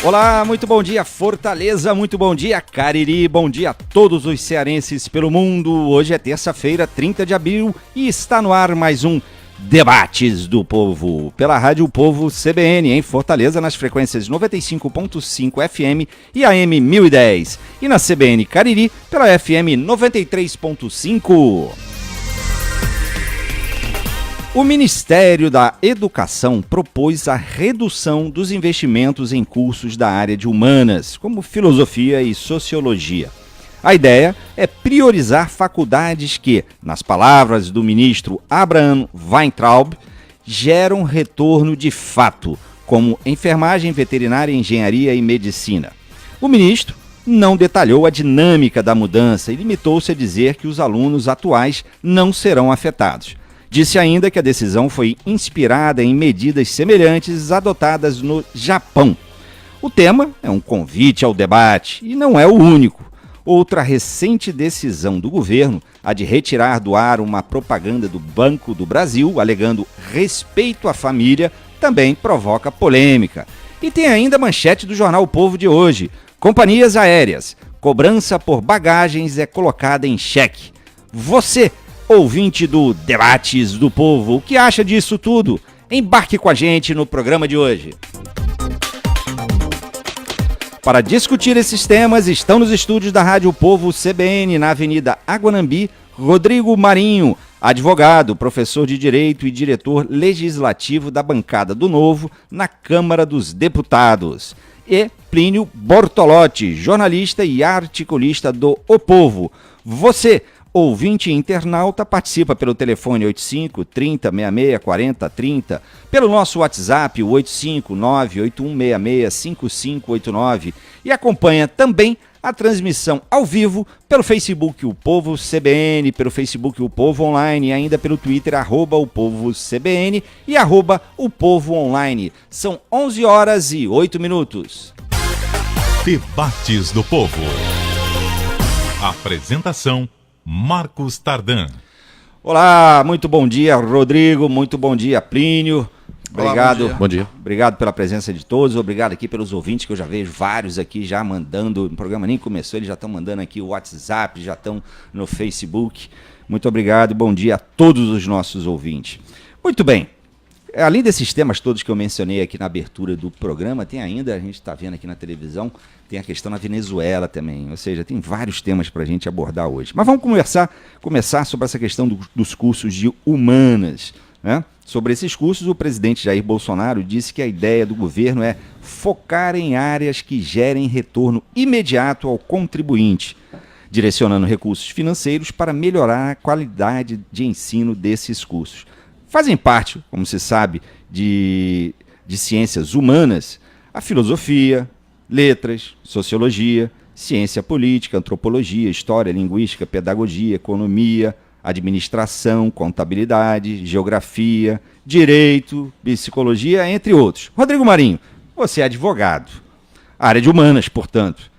Olá, muito bom dia Fortaleza, muito bom dia Cariri, bom dia a todos os cearenses pelo mundo. Hoje é terça-feira, 30 de abril e está no ar mais um Debates do Povo, pela Rádio Povo CBN, em Fortaleza, nas frequências 95.5 FM e AM 1010, e na CBN Cariri, pela FM 93.5. O Ministério da Educação propôs a redução dos investimentos em cursos da área de humanas, como filosofia e sociologia. A ideia é priorizar faculdades que, nas palavras do ministro Abraham Weintraub, geram retorno de fato, como enfermagem, veterinária, engenharia e medicina. O ministro não detalhou a dinâmica da mudança e limitou-se a dizer que os alunos atuais não serão afetados. Disse ainda que a decisão foi inspirada em medidas semelhantes adotadas no Japão. O tema é um convite ao debate e não é o único. Outra recente decisão do governo, a de retirar do ar uma propaganda do Banco do Brasil, alegando respeito à família, também provoca polêmica. E tem ainda a manchete do jornal O Povo de hoje. Companhias aéreas. Cobrança por bagagens é colocada em xeque. Você, ouvinte do Debates do Povo, o que acha disso tudo? Embarque com a gente no programa de hoje. Para discutir esses temas, estão nos estúdios da Rádio Povo CBN, na Avenida Aguanambi, Rodrigo Marinho, advogado, professor de Direito e diretor legislativo da bancada do Novo na Câmara dos Deputados. E Plínio Bortolotti, jornalista e articulista do O Povo. Você, ouvinte e internauta, participa pelo telefone 85 30 66 40 30, pelo nosso WhatsApp, o 85981665589, e acompanha também a transmissão ao vivo pelo Facebook O Povo CBN, pelo Facebook O Povo Online, e ainda pelo Twitter, @O Povo CBN e @O Povo Online. São 11h08. Debates do Povo. Apresentação: Marcos Tardan. Olá, muito bom dia, Rodrigo, muito bom dia, Plínio. Obrigado. Olá, bom dia. Obrigado pela presença de todos, obrigado aqui pelos ouvintes, que eu já vejo vários aqui já mandando, o programa nem começou, eles já estão mandando aqui o WhatsApp, já estão no Facebook. Muito obrigado, bom dia a todos os nossos ouvintes. Muito bem. Além desses temas todos que eu mencionei aqui na abertura do programa, tem ainda, a gente está vendo aqui na televisão, tem a questão na Venezuela também, ou seja, tem vários temas para a gente abordar hoje. Mas vamos começar sobre essa questão dos cursos de humanas, né? Sobre esses cursos, o presidente Jair Bolsonaro disse que a ideia do governo é focar em áreas que gerem retorno imediato ao contribuinte, direcionando recursos financeiros para melhorar a qualidade de ensino desses cursos. Fazem parte, como se sabe, de ciências humanas, a filosofia, letras, sociologia, ciência política, antropologia, história, linguística, pedagogia, economia, administração, contabilidade, geografia, direito, psicologia, entre outros. Rodrigo Marinho, você é advogado, área de humanas, portanto,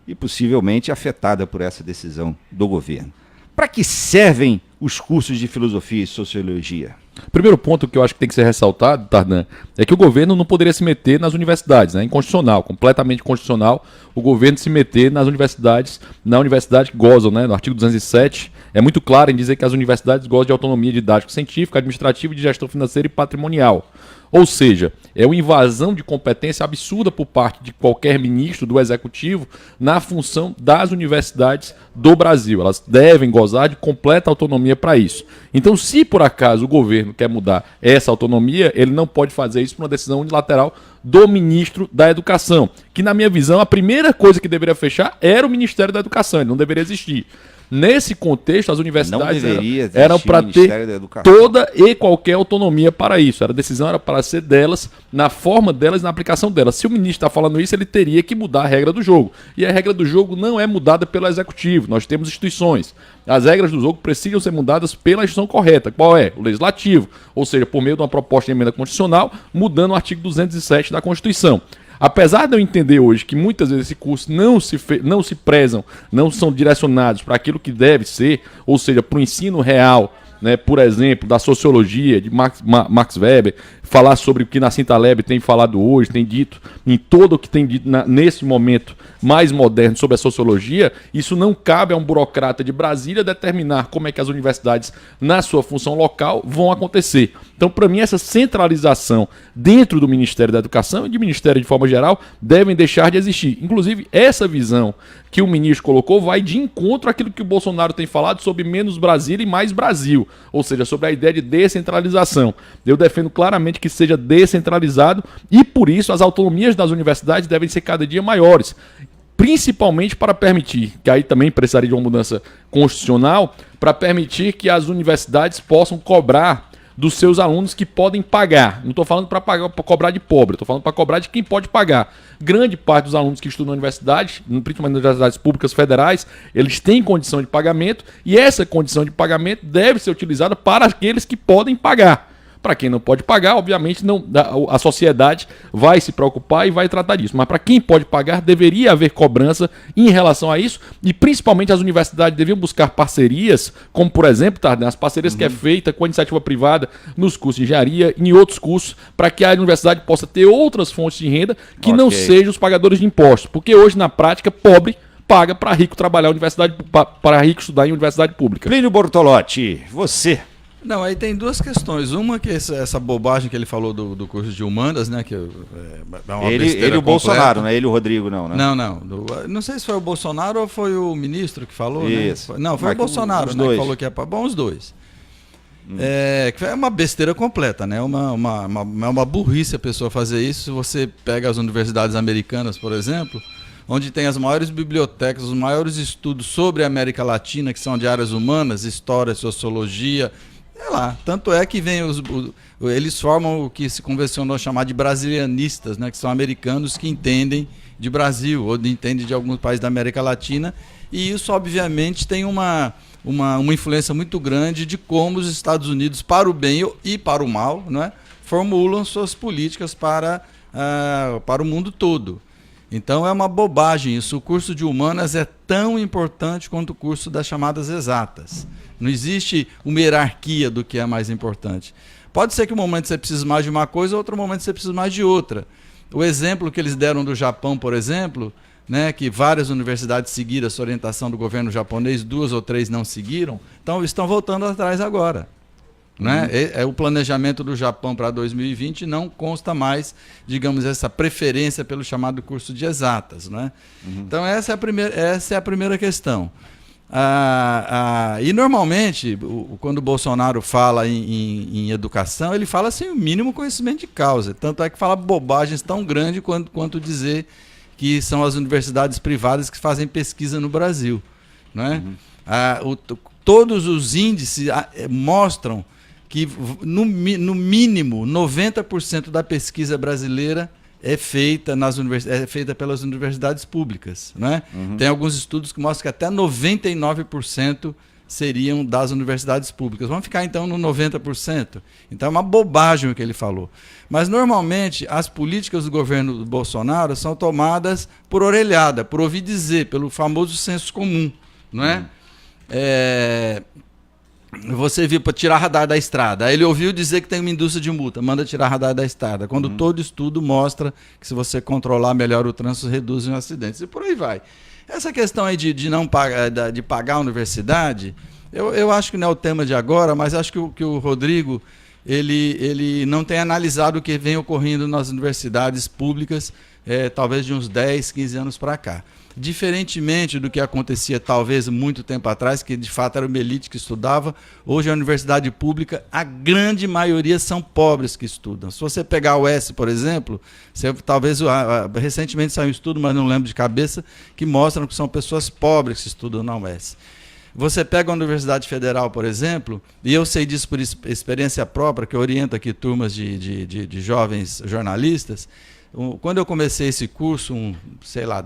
e possivelmente afetada por essa decisão do governo. Para que servem os cursos de filosofia e sociologia? Primeiro ponto que eu acho que tem que ser ressaltado, Tardan, é que o governo não poderia se meter nas universidades, né? Inconstitucional, completamente inconstitucional, o governo se meter nas universidades, na universidade que gozam, né? No artigo 207, é muito claro em dizer que as universidades gozam de autonomia didático-científica, administrativa, de gestão financeira e patrimonial. Ou seja, é uma invasão de competência absurda por parte de qualquer ministro do Executivo na função das universidades do Brasil. Elas devem gozar de completa autonomia para isso. Então, se por acaso o governo quer mudar essa autonomia, ele não pode fazer isso por uma decisão unilateral do ministro da Educação, que, na minha visão, a primeira coisa que deveria fechar era o Ministério da Educação, ele não deveria existir. Nesse contexto, as universidades eram para ter toda e qualquer autonomia para isso. A decisão era para ser delas, na forma delas, na aplicação delas. Se o ministro está falando isso, ele teria que mudar a regra do jogo. E a regra do jogo não é mudada pelo Executivo. Nós temos instituições. As regras do jogo precisam ser mudadas pela instituição correta. Qual é? O Legislativo. Ou seja, por meio de uma proposta de emenda constitucional, mudando o artigo 207 da Constituição. Apesar de eu entender hoje que muitas vezes esses cursos não se prezam, não são direcionados para aquilo que deve ser, ou seja, para o ensino real né, por exemplo, da sociologia, de Max Weber, falar sobre o que Nassim Taleb tem falado hoje, tem dito, em todo o que tem dito nesse momento mais moderno sobre a sociologia, isso não cabe a um burocrata de Brasília determinar como é que as universidades, na sua função local, vão acontecer. Então, para mim, essa centralização dentro do Ministério da Educação e de Ministério de forma geral devem deixar de existir. Inclusive, essa visão que o ministro colocou vai de encontro àquilo que o Bolsonaro tem falado sobre menos Brasília e mais Brasil, ou seja, sobre a ideia de descentralização. Eu defendo claramente que seja descentralizado e, por isso, as autonomias das universidades devem ser cada dia maiores, principalmente para permitir, que aí também precisaria de uma mudança constitucional, para permitir que as universidades possam cobrar dos seus alunos que podem pagar. Não estou falando para cobrar de pobre, estou falando para cobrar de quem pode pagar. Grande parte dos alunos que estudam na universidade, principalmente nas universidades públicas federais, eles têm condição de pagamento e essa condição de pagamento deve ser utilizada para aqueles que podem pagar. Para quem não pode pagar, obviamente não, a sociedade vai se preocupar e vai tratar disso. Mas para quem pode pagar, deveria haver cobrança em relação a isso e principalmente as universidades deviam buscar parcerias, como por exemplo, Tardan, as parcerias que é feita com a iniciativa privada nos cursos de engenharia e em outros cursos, para que a universidade possa ter outras fontes de renda que não sejam os pagadores de impostos. Porque hoje, na prática, pobre paga para rico trabalhar em universidade, para rico estudar em universidade pública. Plínio Bortolotti, você... Não, aí tem duas questões. Uma que essa bobagem que ele falou do curso de humanas, né? Que é uma ele e o Bolsonaro, não é ele e o Rodrigo, não, né? Não sei se foi o Bolsonaro ou foi o ministro que falou, isso. né? Não, foi o Bolsonaro, né, que falou que é para... Bom, os dois. Que é uma besteira completa, né? Uma burrice a pessoa fazer isso. Se você pega as universidades americanas, por exemplo, onde tem as maiores bibliotecas, os maiores estudos sobre a América Latina, que são de áreas humanas, história, sociologia... lá. Tanto é que vem eles formam o que se convencionou chamar de brasilianistas, né, que são americanos que entendem de Brasil ou entendem de alguns países da América Latina, e isso obviamente tem uma influência muito grande de como os Estados Unidos, para o bem e para o mal, né, formulam suas políticas para o mundo todo. Então é uma bobagem isso. O curso de humanas é tão importante quanto o curso das chamadas exatas. Não existe uma hierarquia do que é mais importante. Pode ser que um momento você precise mais de uma coisa, outro momento você precisa mais de outra. O exemplo que eles deram do Japão, por exemplo, né, que várias universidades seguiram essa orientação do governo japonês, 2 ou 3 não seguiram, então estão voltando atrás agora. Né? O planejamento do Japão para 2020 não consta mais, digamos, essa preferência pelo chamado curso de exatas. Né? Então essa é a primeira questão. E normalmente, quando o Bolsonaro fala em educação, ele fala sem o mínimo conhecimento de causa. Tanto é que fala bobagens tão grandes quanto dizer que são as universidades privadas que fazem pesquisa no Brasil. Né? Todos os índices mostram que, no mínimo, 90% da pesquisa brasileira é feita pelas universidades públicas. Né? Tem alguns estudos que mostram que até 99% seriam das universidades públicas. Vamos ficar, então, no 90%. Então, é uma bobagem o que ele falou. Mas, normalmente, as políticas do governo do Bolsonaro são tomadas por orelhada, por ouvir dizer, pelo famoso senso comum. Não é? Você viu para tirar radar da estrada. Aí ele ouviu dizer que tem uma indústria de multa, manda tirar radar da estrada. Quando todo estudo mostra que se você controlar melhor o trânsito, reduz os acidentes. E por aí vai. Essa questão aí de não pagar, de pagar a universidade, eu acho que não é o tema de agora, mas acho que o Rodrigo ele não tem analisado o que vem ocorrendo nas universidades públicas, talvez de uns 10, 15 anos para cá. Diferentemente do que acontecia talvez muito tempo atrás, que de fato era uma elite que estudava, hoje a universidade pública, a grande maioria são pobres que estudam. Se você pegar a UES, por exemplo, recentemente saiu um estudo, mas não lembro de cabeça, que mostram que são pessoas pobres que estudam na UES. Você pega a Universidade Federal, por exemplo, e eu sei disso por experiência própria, que eu oriento aqui turmas de jovens jornalistas. Quando eu comecei esse curso,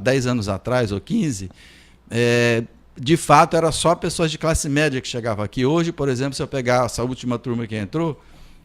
10 anos atrás ou 15, de fato era só pessoas de classe média que chegavam aqui. Hoje, por exemplo, se eu pegar essa última turma que entrou,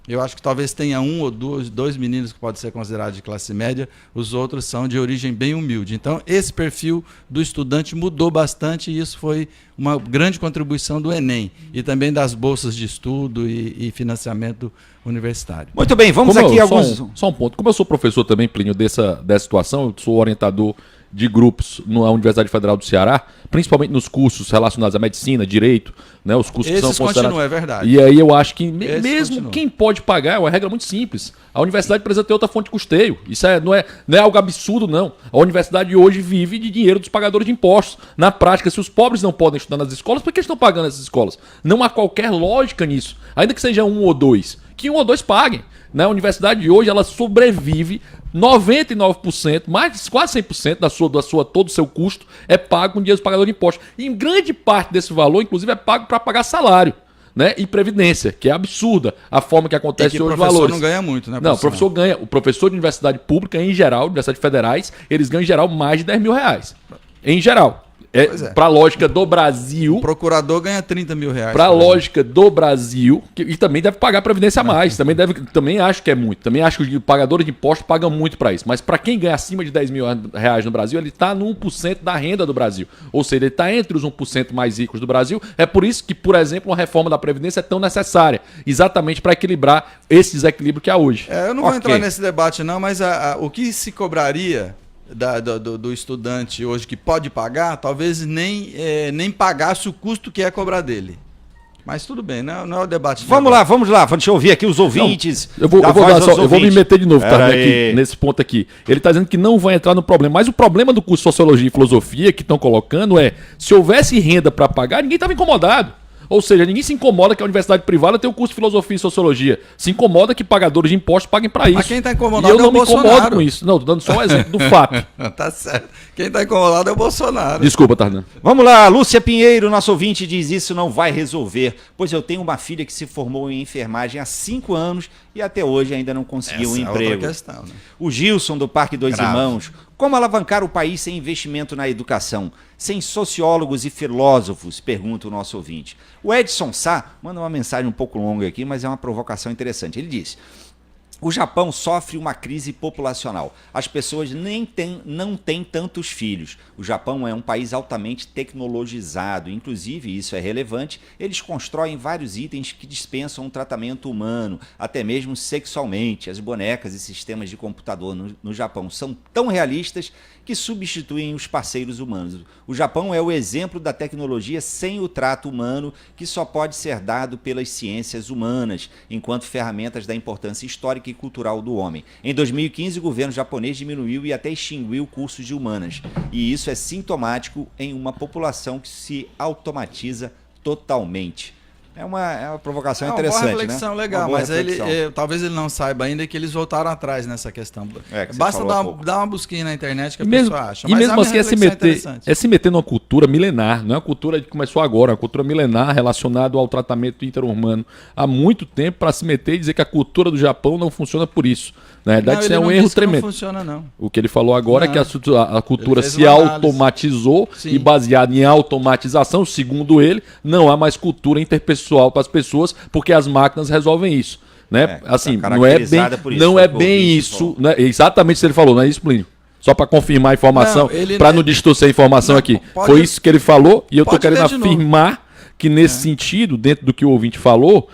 Eu acho que talvez tenha um ou dois meninos que podem ser considerados de classe média, os outros são de origem bem humilde. Então, esse perfil do estudante mudou bastante e isso foi uma grande contribuição do Enem e também das bolsas de estudo e financiamento universitário. Muito bem, vamos Como aqui eu, alguns... Só um ponto. Como eu sou professor também, Plínio, dessa situação, eu sou orientador de grupos na Universidade Federal do Ceará, principalmente nos cursos relacionados à medicina, direito, né, os cursos Esses que são considerados... continuam, é verdade. E aí eu acho que mesmo continuam. quem pode pagar, é uma regra muito simples. A universidade precisa ter outra fonte de custeio. Isso não é algo absurdo, não. A universidade hoje vive de dinheiro dos pagadores de impostos. Na prática, se os pobres não podem estudar nas escolas, por que eles estão pagando essas escolas? Não há qualquer lógica nisso. Ainda que seja um ou dois. Que um ou dois paguem. Né? A universidade hoje ela sobrevive 99%, mais quase 100% todo o seu custo é pago com dinheiro dos pagadores de impostos. E em grande parte desse valor, inclusive, é pago para pagar salário. Né? E previdência, que é absurda a forma que acontece hoje os valores. O professor não ganha muito, né? Não, o professor ganha. O professor de universidade pública, em geral, universidades federais, eles ganham em geral mais de 10 mil reais. Em geral. Para a lógica do Brasil. O procurador ganha 30 mil reais. Para a lógica do Brasil, e também deve pagar previdência a mais. Também acho que é muito. Também acho que os pagadores de impostos pagam muito para isso. Mas para quem ganha acima de 10 mil reais no Brasil, ele está no 1% da renda do Brasil. Ou seja, ele está entre os 1% mais ricos do Brasil. É por isso que, por exemplo, uma reforma da Previdência é tão necessária. Exatamente para equilibrar esse desequilíbrio que há hoje. Eu não vou entrar nesse debate, não, mas o que se cobraria do estudante hoje que pode pagar, talvez nem pagasse o custo que é cobrar dele. Mas tudo bem, não é o debate. Vamos lá. Deixa eu ouvir aqui os ouvintes. Não, eu vou me meter de novo nesse ponto aqui. Ele está dizendo que não vai entrar no problema. Mas o problema do curso de Sociologia e Filosofia que estão colocando se houvesse renda para pagar, ninguém estava incomodado. Ou seja, ninguém se incomoda que a universidade privada tem o curso de Filosofia e Sociologia. Se incomoda que pagadores de impostos paguem para isso. Mas quem está incomodado é o Bolsonaro. Eu não me incomodo com isso. Não, estou dando só um exemplo do fato. Tá certo. Quem está incomodado é o Bolsonaro. Desculpa, Tardan. Vamos lá, Lúcia Pinheiro, nosso ouvinte, diz: isso não vai resolver, pois eu tenho uma filha que se formou em enfermagem há 5 anos e até hoje ainda não conseguiu um emprego. É outra questão, né? O Gilson, do Parque Dois Irmãos: como alavancar o país sem investimento na educação? Sem sociólogos e filósofos? Pergunta o nosso ouvinte. O Edson Sá manda uma mensagem um pouco longa aqui, mas é uma provocação interessante. Ele diz: o Japão sofre uma crise populacional. As pessoas não têm tantos filhos. O Japão é um país altamente tecnologizado. Inclusive, isso é relevante, eles constroem vários itens que dispensam um tratamento humano, até mesmo sexualmente. As bonecas e sistemas de computador no Japão são tão realistas que substituem os parceiros humanos. O Japão é o exemplo da tecnologia sem o trato humano, que só pode ser dado pelas ciências humanas, enquanto ferramentas da importância histórica e cultural do homem. Em 2015, o governo japonês diminuiu e até extinguiu cursos de humanas. E isso é sintomático em uma população que se automatiza totalmente. É uma provocação interessante, uma boa reflexão, né? Legal, mas talvez ele não saiba ainda que eles voltaram atrás nessa questão. Basta dar uma busquinha na internet que a pessoa acha. E mesmo assim é se meter numa cultura milenar, não é uma cultura que começou agora, é uma cultura milenar relacionada ao tratamento interhumano há muito tempo, para se meter e dizer que a cultura do Japão não funciona por isso. Na verdade, isso é um erro tremendo. Não funciona, não. O que ele falou agora é que a cultura se automatizou e, baseado em automatização, segundo ele, não há mais cultura interpessoal para as pessoas, porque as máquinas resolvem isso. Né? Assim, não é bem isso. Né? Exatamente isso que ele falou, não é isso, Plínio? Só para confirmar a informação, para não distorcer a informação aqui. Foi isso que ele falou e eu estou querendo afirmar que nesse sentido, dentro do que o ouvinte falou,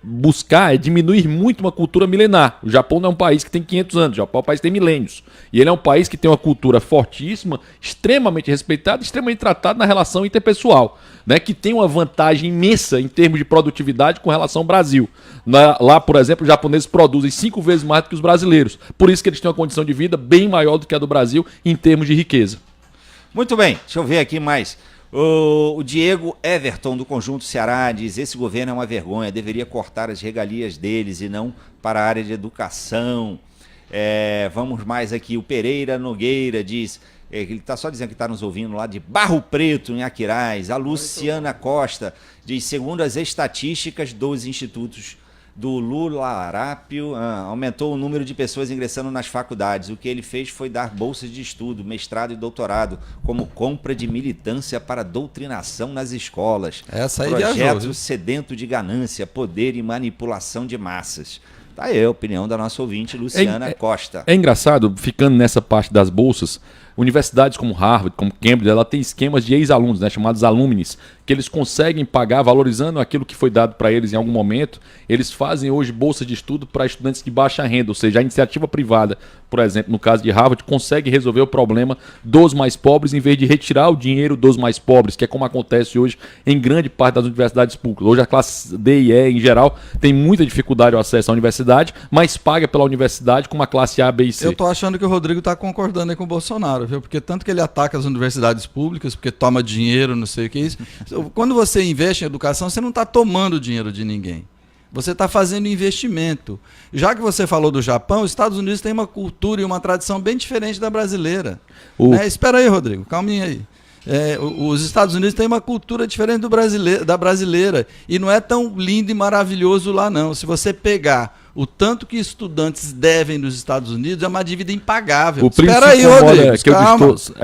buscar diminuir muito uma cultura milenar. O Japão não é um país que tem 500 anos, o Japão é um país que tem milênios. E ele é um país que tem uma cultura fortíssima, extremamente respeitada, extremamente tratada na relação interpessoal, né, que tem uma vantagem imensa em termos de produtividade com relação ao Brasil. Lá, por exemplo, os japoneses produzem 5 vezes mais do que os brasileiros. Por isso que eles têm uma condição de vida bem maior do que a do Brasil em termos de riqueza. Muito bem, deixa eu ver aqui mais. O Diego Everton, do Conjunto Ceará, diz: esse governo é uma vergonha, deveria cortar as regalias deles e não para a área de educação. Vamos mais aqui. O Pereira Nogueira diz, ele está só dizendo que está nos ouvindo lá de Barro Preto, em Aquiraz. A Luciana Costa diz: segundo as estatísticas dos institutos do Lula Arápio, aumentou o número de pessoas ingressando nas faculdades. O que ele fez foi dar bolsas de estudo, mestrado e doutorado, como compra de militância para doutrinação nas escolas. Essa aí projeto viajou, sedento de ganância, poder e manipulação de massas. Tá aí a opinião da nossa ouvinte, Luciana Costa. É engraçado, ficando nessa parte das bolsas, universidades como Harvard, como Cambridge, ela tem esquemas de ex-alunos, né, chamados alumnis, que eles conseguem pagar valorizando aquilo que foi dado para eles em algum momento. Eles fazem hoje bolsa de estudo para estudantes de baixa renda, ou seja, a iniciativa privada, por exemplo, no caso de Harvard, consegue resolver o problema dos mais pobres em vez de retirar o dinheiro dos mais pobres, que é como acontece hoje em grande parte das universidades públicas. Hoje a classe D e E, em geral, tem muita dificuldade ao acesso à universidade, mas paga pela universidade com uma classe A, B e C. Eu tô achando que o Rodrigo está concordando aí com o Bolsonaro, viu? Porque tanto que ele ataca as universidades públicas, porque toma dinheiro, não sei o que é isso. Quando você investe em educação, você não está tomando dinheiro de ninguém. Você está fazendo investimento. Já que você falou do Japão, os Estados Unidos têm uma cultura e uma tradição bem diferente da brasileira. Né? Espera aí, Rodrigo, calminha aí. Os Estados Unidos têm uma cultura diferente da brasileira. E não é tão lindo e maravilhoso lá, não. Se você pegar o tanto que estudantes devem nos Estados Unidos, é uma dívida impagável. Espera aí, Rodrigo. É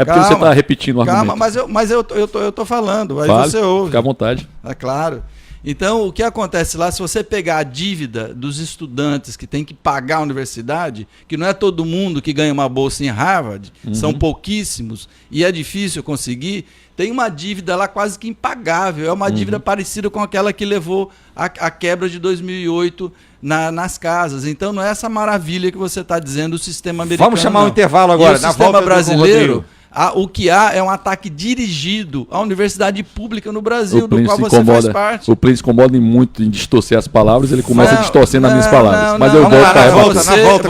porque você está repetindo o argumento. Calma, mas eu tô falando. Aí Fale, você ouve. fica à vontade. É claro. Então, o que acontece lá, se você pegar a dívida dos estudantes que tem que pagar a universidade, que não é todo mundo que ganha uma bolsa em Harvard, são pouquíssimos, e é difícil conseguir, tem uma dívida lá quase que impagável. É uma dívida parecida com aquela que levou a quebra de 2008 nas casas. Então, não é essa maravilha que você está dizendo do sistema americano. Vamos chamar um intervalo agora. E o sistema brasileiro... O que há é um ataque dirigido à universidade pública no Brasil, do qual você faz parte. O Plínio incomoda muito em distorcer as palavras, ele começa a distorcer nas minhas palavras. Mas eu volto para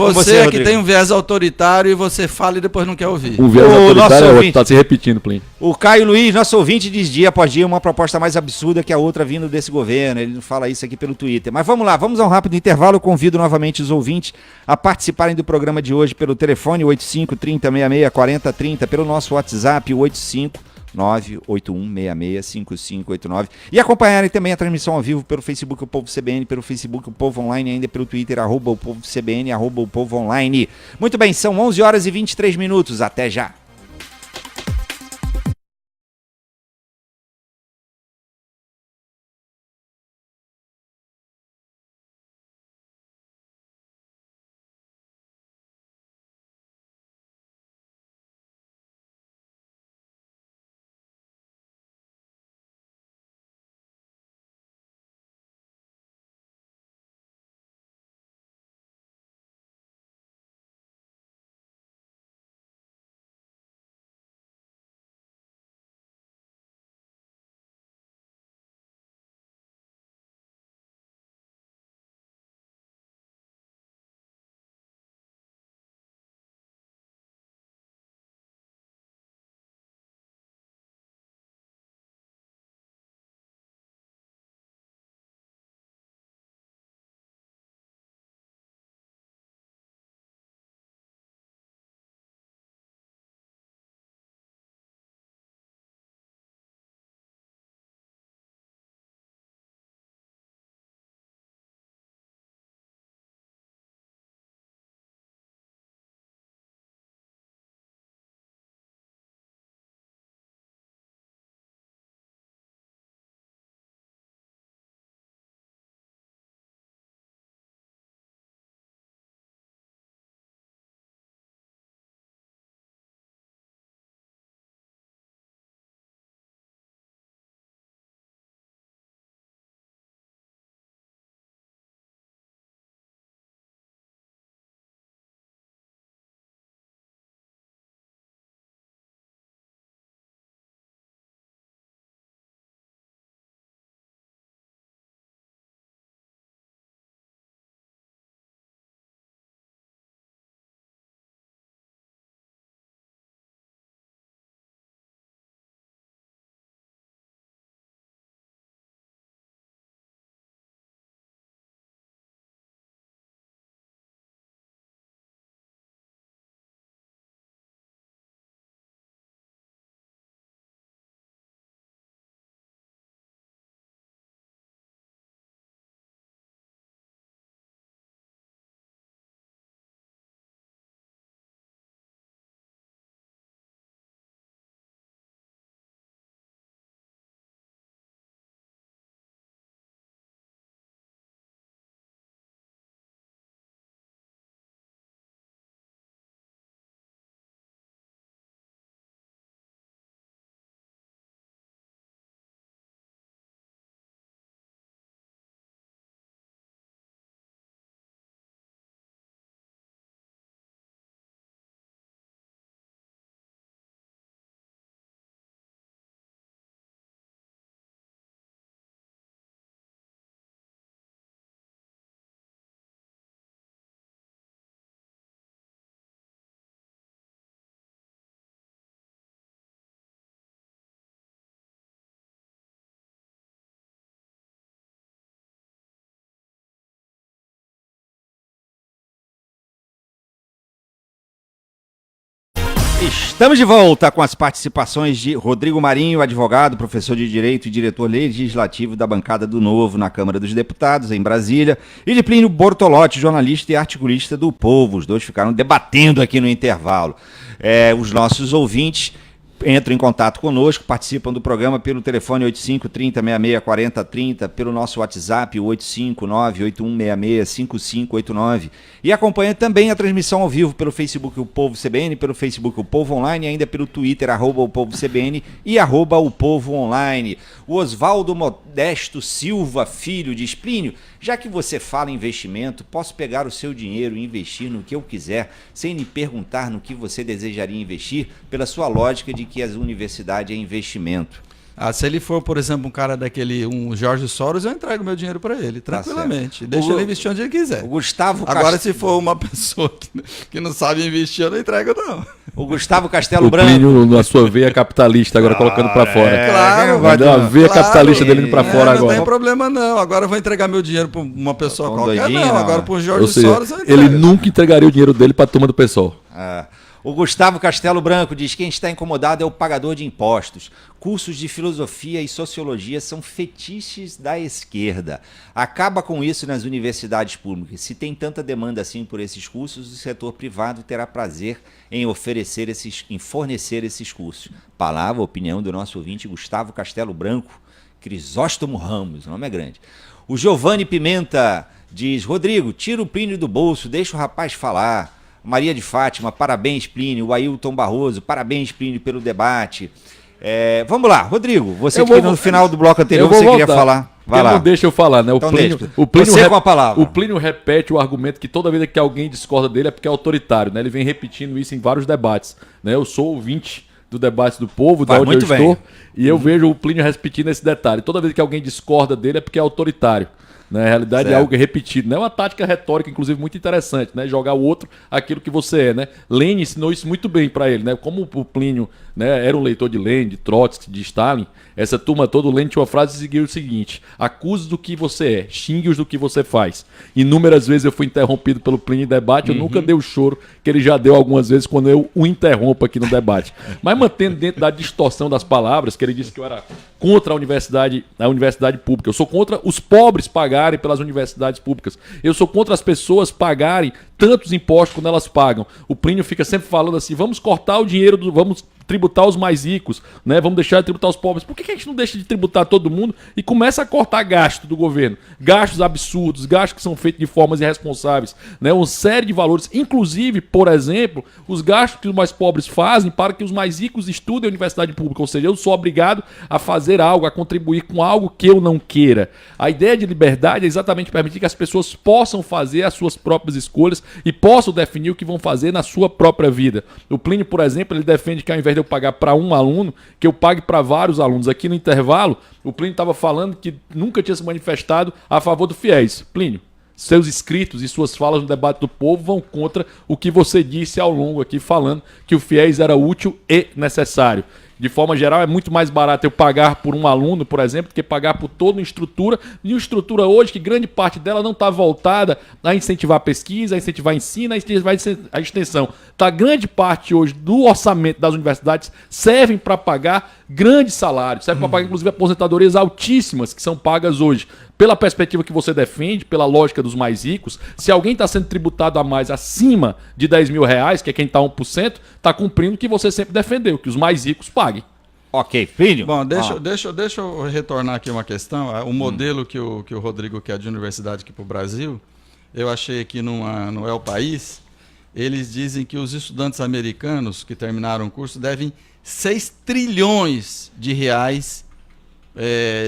a você é que tem um viés autoritário e você fala e depois não quer ouvir. Um viés autoritário está se repetindo, Plínio. O Caio Luiz, nosso ouvinte, diz dia após dia uma proposta mais absurda que a outra vindo desse governo. Ele não fala isso aqui pelo Twitter. Mas vamos lá, vamos a um rápido intervalo. Eu convido novamente os ouvintes a participarem do programa de hoje pelo telefone 85 30 66 40 30, pelo nosso WhatsApp 85981665589 e acompanharem também a transmissão ao vivo pelo Facebook O Povo CBN, pelo Facebook O Povo Online, ainda pelo Twitter @o Povo CBN, @o Povo Online. Muito bem, são 11 horas e 23 minutos. Até já. Estamos de volta com as participações de Rodrigo Marinho, advogado, professor de Direito e diretor legislativo da bancada do Novo na Câmara dos Deputados, em Brasília, e de Plínio Bortolotti, jornalista e articulista do Povo. Os dois ficaram debatendo aqui no intervalo. Os nossos ouvintes entram em contato conosco, participam do programa pelo telefone 85-30-66-40-30, pelo nosso WhatsApp, 859-8166-5589, e acompanha também a transmissão ao vivo pelo Facebook O Povo CBN, pelo Facebook O Povo Online, e ainda pelo Twitter, @o Povo CBN e @o Povo Online. O Oswaldo Modesto Silva Filho diz: Plínio, já que você fala em investimento, posso pegar o seu dinheiro e investir no que eu quiser, sem me perguntar no que você desejaria investir, pela sua lógica de que as universidades é investimento. Se ele for, por exemplo, um cara um Jorge Soros, eu entrego meu dinheiro para ele, tranquilamente. Deixa ele investir onde ele quiser. O Gustavo Agora, se for uma pessoa que não sabe investir, eu não entrego, não. O Gustavo Castelo o Branco. Plínio, na sua veia capitalista, agora colocando para fora. Claro. Vai dar uma veia capitalista dele indo para fora agora. Não tem problema, não. Agora eu vou entregar meu dinheiro para uma pessoa qualquer, não. Agora para o Jorge Soros, eu entrego. Ele nunca entregaria o dinheiro dele para a turma do PSOL. O Gustavo Castelo Branco diz: quem está incomodado é o pagador de impostos. Cursos de filosofia e sociologia são fetiches da esquerda. Acaba com isso nas universidades públicas. Se tem tanta demanda assim por esses cursos, o setor privado terá prazer em fornecer esses cursos. Palavra, opinião do nosso ouvinte Gustavo Castelo Branco. Crisóstomo Ramos, o nome é grande. O Giovanni Pimenta diz: Rodrigo, tira o Plínio do bolso, deixa o rapaz falar. Maria de Fátima, parabéns, Plínio. O Ailton Barroso, parabéns, Plínio, pelo debate. Vamos lá, Rodrigo, você que no final do bloco anterior você queria falar. Vai lá. Não deixa eu falar, né? Então o Plínio com a palavra. O Plínio repete o argumento que toda vez que alguém discorda dele é porque é autoritário, né? Ele vem repetindo isso em vários debates, né? Eu sou ouvinte do debate do Povo, da onde eu estou, e eu vejo o Plínio repetindo esse detalhe. Toda vez que alguém discorda dele é porque é autoritário. Na realidade, certo. É algo repetido, né? É uma tática retórica, inclusive, muito interessante, né? Jogar o outro aquilo que você é, né? Lenin ensinou isso muito bem para ele, né? Como o Plínio, né, era um leitor de Lenin, de Trotsky, de Stalin, essa turma toda, o Lenin tinha uma frase que seguia o seguinte: acuse do que você é, xingue-os do que você faz. Inúmeras vezes eu fui interrompido pelo Plínio em debate, eu nunca dei o choro que ele já deu algumas vezes quando eu o interrompo aqui no debate. Mas mantendo dentro da distorção das palavras, que ele disse que eu era contra a universidade pública. Eu sou contra os pobres pagarem pelas universidades públicas. Eu sou contra as pessoas pagarem tantos impostos quando elas pagam. O Plínio fica sempre falando assim: vamos cortar o dinheiro, vamos tributar os mais ricos, né? Vamos deixar de tributar os pobres. Por que a gente não deixa de tributar todo mundo e começa a cortar gasto do governo? Gastos absurdos, gastos que são feitos de formas irresponsáveis, né? Uma série de valores, inclusive, por exemplo, os gastos que os mais pobres fazem para que os mais ricos estudem a universidade pública. Ou seja, eu sou obrigado a fazer algo, a contribuir com algo que eu não queira. A ideia de liberdade é exatamente permitir que as pessoas possam fazer as suas próprias escolhas e possam definir o que vão fazer na sua própria vida. O Plínio, por exemplo, ele defende que ao invés de eu pagar para um aluno, que eu pague para vários alunos. Aqui no intervalo, o Plínio estava falando que nunca tinha se manifestado a favor do FIES. Plínio, seus escritos e suas falas no debate do Povo vão contra o que você disse ao longo aqui, falando que o FIES era útil e necessário. De forma geral, é muito mais barato eu pagar por um aluno, por exemplo, do que pagar por toda uma estrutura. E uma estrutura hoje que grande parte dela não está voltada a incentivar a pesquisa, a incentivar a ensino, a incentivar a extensão. Grande parte hoje do orçamento das universidades servem para pagar grandes salários, servem para pagar, inclusive, aposentadorias altíssimas que são pagas hoje. Pela perspectiva que você defende, pela lógica dos mais ricos, se alguém está sendo tributado a mais acima de R$10 mil, que é quem está 1%, está cumprindo o que você sempre defendeu, que os mais ricos paguem. Ok, Plínio. Bom, deixa eu retornar aqui uma questão. O modelo que o Rodrigo quer de universidade aqui para o Brasil, eu achei aqui no El País, eles dizem que os estudantes americanos que terminaram o curso devem 6 trilhões de reais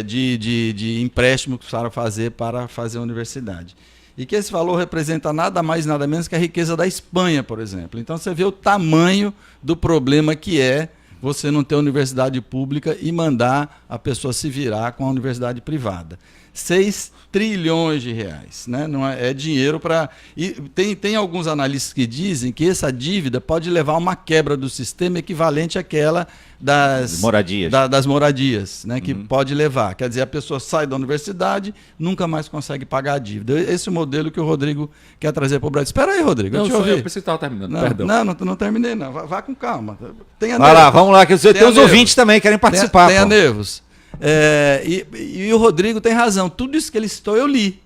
de empréstimo que precisaram fazer para fazer a universidade. E que esse valor representa nada mais nada menos que a riqueza da Espanha, por exemplo. Então você vê o tamanho do problema que é você não ter universidade pública e mandar a pessoa se virar com a universidade privada. 6 trilhões de reais, né? Não é dinheiro para... E tem alguns analistas que dizem que essa dívida pode levar a uma quebra do sistema equivalente àquela das moradias, né? Que pode levar. Quer dizer, a pessoa sai da universidade, nunca mais consegue pagar a dívida. Esse é o modelo que o Rodrigo quer trazer para o Brasil. Espera aí, Rodrigo. Não, eu pensei que estava terminando, perdão. Não terminei, não. Vá com calma. Vai lá, vamos lá, que tem os ouvintes também que querem participar. Tenha nervos. E o Rodrigo tem razão. Tudo isso que ele citou eu li.